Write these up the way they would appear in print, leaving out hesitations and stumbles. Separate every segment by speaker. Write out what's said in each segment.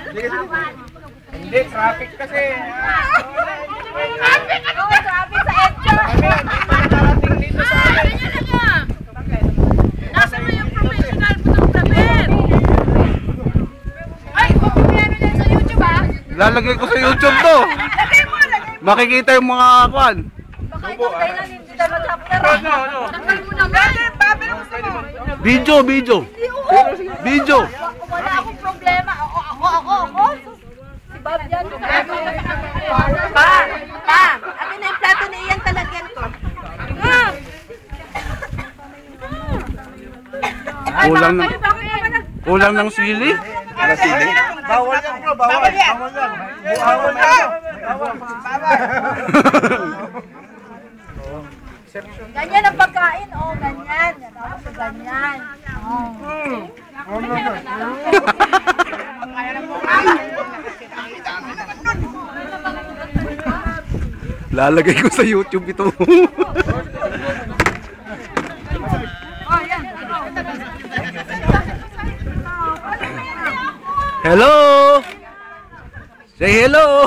Speaker 1: Hindi, traffic kasi.
Speaker 2: Traffic! Ano ba traffic sa EDSA?
Speaker 1: Hindi pa nakarating dito sa akin.
Speaker 2: Nasa mo yung professional photographer? Ay, ano yan sa YouTube ha?
Speaker 3: Lalagay ko sa YouTube to. Makikita yung mga kwan.
Speaker 2: Baka itong kailan hindi na mag-after. Takal mo naman.
Speaker 3: Video. Video.
Speaker 2: Wala akong problema. Ako. Si Bob yan. Pa, akin na yung plato na iyan talagyan ko.
Speaker 3: Kulang ng sili.
Speaker 1: Bawal yan bro, bawal yan. Bawal yan.
Speaker 2: Ganyan ang pagkain. Oh, ganyan. Ganyan.
Speaker 3: Lalagay ko sa YouTube ito. Hello. Say hello.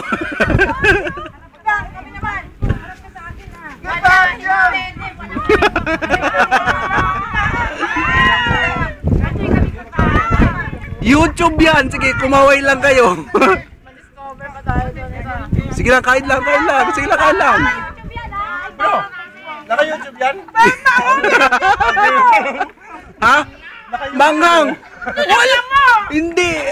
Speaker 2: Kami naman. Harap ka sa akin ha.
Speaker 3: YouTube yan. Sige, kumaway lang kayo. Sige lang, kain lang. Sige lang, kain lang.
Speaker 1: Bro, naka-YouTube yan?
Speaker 3: Ha? Mangang! Wala! Hindi!